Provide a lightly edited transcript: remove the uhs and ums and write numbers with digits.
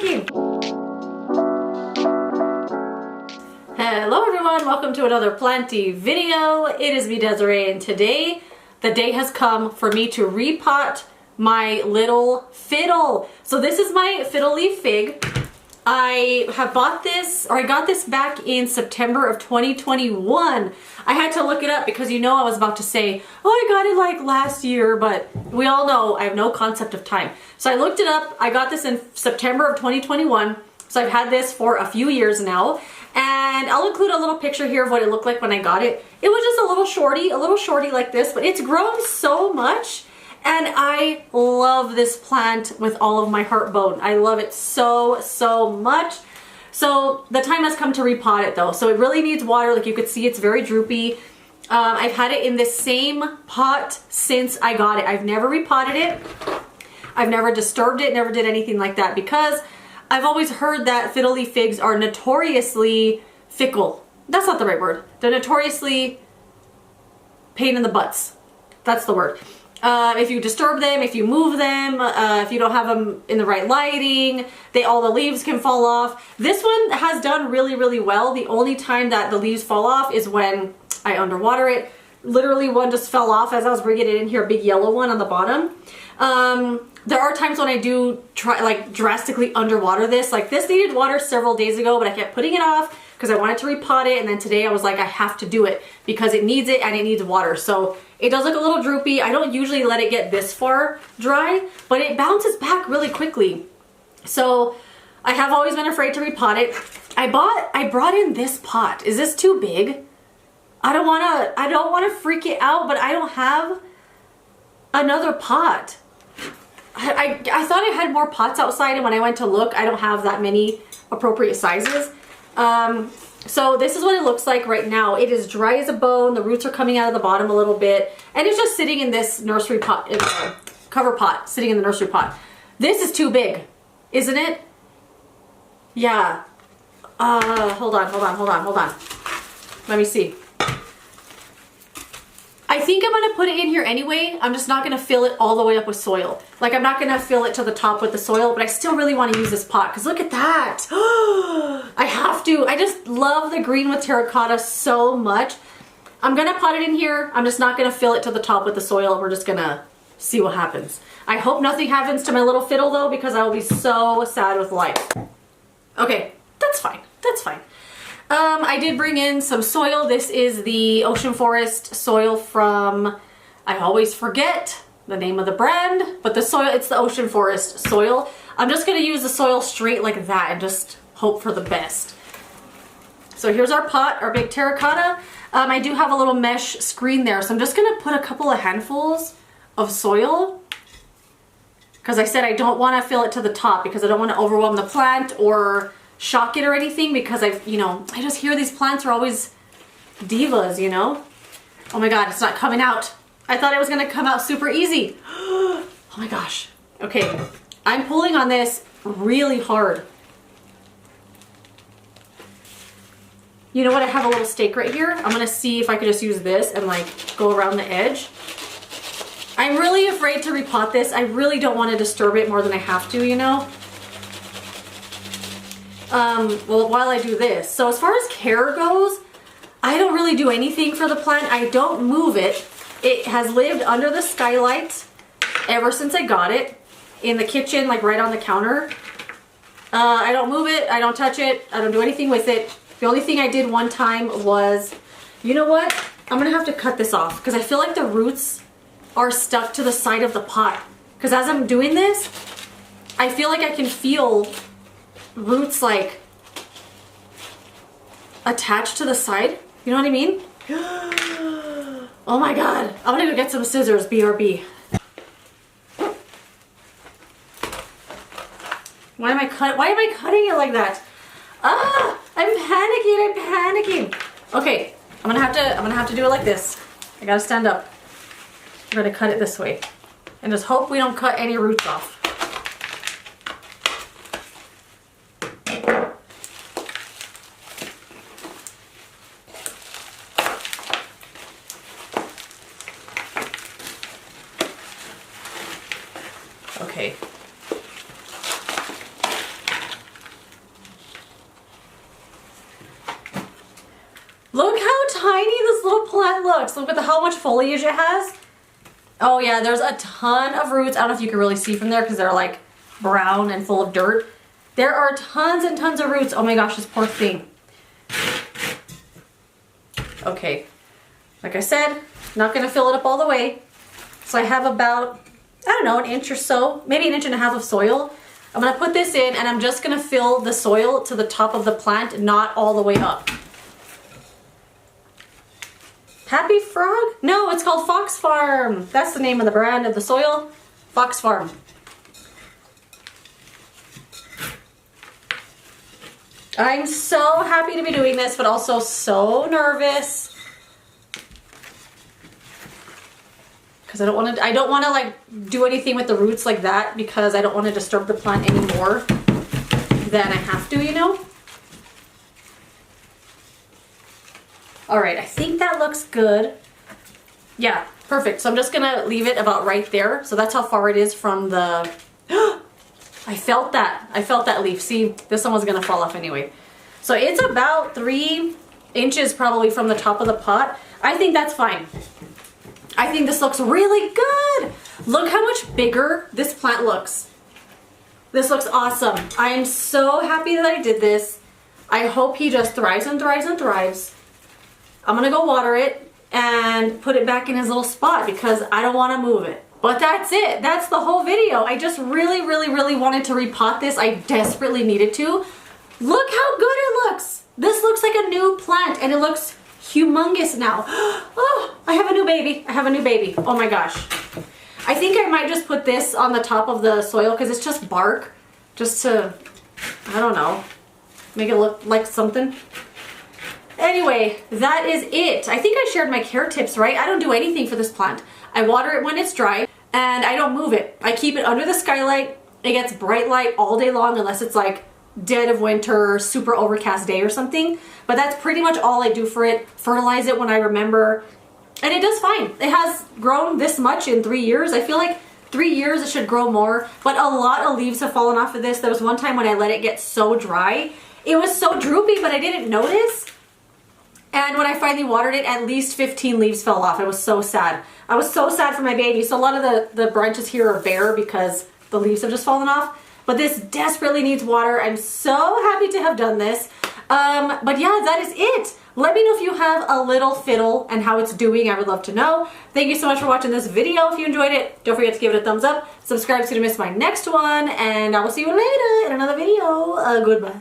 panicking. Hello everyone, welcome to another planty video. It is me, Desiree, and today the day has come for me to repot my little fiddle. So this is my fiddle leaf fig. I have bought this, or I got this back in September of 2021. I had to look it up because you know I was about to say, oh, I got it like last year, but we all know I have no concept of time. So I looked it up. I got this in September of 2021. So I've had this for a few years now. And I'll include a little picture here of what it looked like when I got it. It was just a little shorty like this, but it's grown so much. And I love this plant with all of my heart bone. I love it so, so much. So the time has come to repot it though. So it really needs water. Like you could see, it's very droopy. I've had it in this same pot since I got it. I've never repotted it. I've never disturbed it, never did anything like that because I've always heard that fiddle leaf figs are notoriously fickle. That's not the right word. They're notoriously pain in the butts. That's the word. If you disturb them, if you move them, if you don't have them in the right lighting, all the leaves can fall off. This one has done really, really well. The only time that the leaves fall off is when I underwater it. Literally one just fell off as I was bringing it in here, a big yellow one on the bottom. There are times when I do try like drastically underwater this. Like this needed water several days ago, but I kept putting it off because I wanted to repot it, and then today I was like, I have to do it because it needs it and it needs water. So it does look a little droopy. I don't usually let it get this far dry, but it bounces back really quickly. So I have always been afraid to repot it. I brought in this pot. Is this too big? I don't wanna freak it out, but I don't have another pot. I thought I had more pots outside, and when I went to look, I don't have that many appropriate sizes. So this is what it looks like right now. It is dry as a bone. The roots are coming out of the bottom a little bit, and it's just sitting in this nursery pot, cover pot, sitting in the nursery pot. This is too big, isn't it? Yeah. Hold on. Let me see. I think I'm gonna put it in here anyway. I'm just not gonna fill it all the way up with soil. Like I'm not gonna fill it to the top with the soil, but I still really wanna use this pot because look at that. I have to. I just love the green with terracotta so much. I'm gonna pot it in here. I'm just not gonna fill it to the top with the soil. We're just gonna see what happens. I hope nothing happens to my little fiddle though, because I will be so sad with life. Okay, that's fine. That's fine. I did bring in some soil. This is the Ocean Forest soil from, I always forget the name of the brand, but the soil, it's the Ocean Forest soil. I'm just gonna use the soil straight like that and just hope for the best. So here's our pot, our big terracotta. I do have a little mesh screen there, so I'm just gonna put a couple of handfuls of soil because I said I don't wanna fill it to the top because I don't wanna overwhelm the plant or shock it or anything because I just hear these plants are always divas, you know? Oh my God, it's not coming out. I thought it was gonna come out super easy. Oh my gosh. Okay, I'm pulling on this really hard. You know what, I have a little stake right here. I'm gonna see if I could just use this and like go around the edge. I'm really afraid to repot this. I really don't wanna disturb it more than I have to, you know? Well, while I do this. So as far as care goes, I don't really do anything for the plant. I don't move it. It has lived under the skylight ever since I got it in the kitchen, like right on the counter. I don't move it. I don't touch it. I don't do anything with it. The only thing I did one time was, you know what? I'm gonna have to cut this off because I feel like the roots are stuck to the side of the pot. Because as I'm doing this, I feel like I can feel roots like attached to the side. You know what I mean? Oh my God. I'm gonna go get some scissors, BRB. Why am I cutting it like that? Ah, I'm panicking. Okay, I'm gonna have to do it like this. I gotta stand up. I'm gonna cut it this way. And just hope we don't cut any roots off. Okay. Look how tiny this little plant looks. Look at how much foliage it has. Oh yeah, there's a ton of roots. I don't know if you can really see from there because they're like brown and full of dirt. There are tons and tons of roots. Oh my gosh, this poor thing. Okay, like I said, not gonna fill it up all the way. So I have about, I don't know, an inch or so, maybe an inch and a half of soil. I'm gonna put this in and I'm just gonna fill the soil to the top of the plant, not all the way up. Happy Frog? No, it's called Fox Farm. That's the name of the brand of the soil. Fox Farm. I'm so happy to be doing this, but also so nervous. Because I don't want to like do anything with the roots like that because I don't want to disturb the plant any more than I have to, you know? All right, I think that looks good. Yeah, perfect. So I'm just gonna leave it about right there. So that's how far it is from the, I felt that leaf. See, this one was gonna fall off anyway. So it's about 3 inches probably from the top of the pot. I think that's fine. I think this looks really good. Look how much bigger this plant looks. This looks awesome. I am so happy that I did this. I hope he just thrives and thrives and thrives. I'm gonna go water it and put it back in his little spot because I don't want to move it. But that's it. That's the whole video. I just really wanted to repot this. I desperately needed to. Look how good it looks. This looks like a new plant and it looks humongous now. Oh, I have a new baby. I have a new baby. Oh my gosh. I think I might just put this on the top of the soil because it's just bark. Just to, I don't know, make it look like something. Anyway, that is it. I think I shared my care tips, right? I don't do anything for this plant. I water it when it's dry and I don't move it. I keep it under the skylight. It gets bright light all day long unless it's like dead of winter, super overcast day or something. But that's pretty much all I do for it. Fertilize it when I remember. And it does fine. It has grown this much in 3 years. I feel like 3 years it should grow more. But a lot of leaves have fallen off of this. There was one time when I let it get so dry. It was so droopy, but I didn't notice. And when I finally watered it, at least 15 leaves fell off. I was so sad. I was so sad for my baby. So a lot of the branches here are bare because the leaves have just fallen off. But this desperately needs water. I'm so happy to have done this. But yeah, that is it. Let me know if you have a little fiddle and how it's doing. I would love to know. Thank you so much for watching this video. If you enjoyed it, don't forget to give it a thumbs up. Subscribe so you don't miss my next one. And I will see you later in another video. Goodbye.